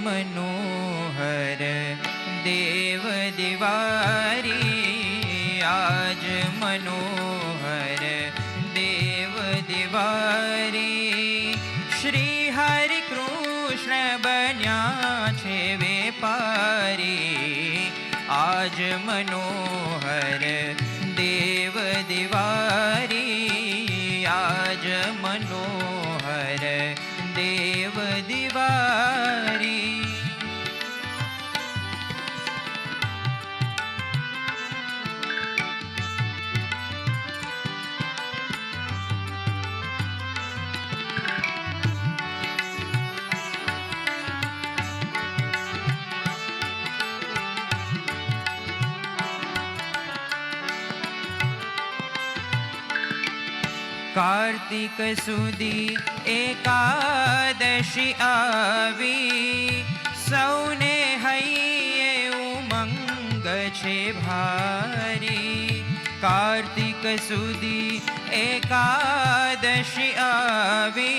मनोहर देव दिवारी, आज मनोहर देव दिवारी। श्री हरि कृष्ण बन्या छे वेपारी, आज मनोहर देव दिवारी, आज मनोहर देव दिवारी। कार्तिक सुदी एकादशी आवी, सौने हैये उमंग छे भारी। कार्तिक सुदी एकादशी आवी,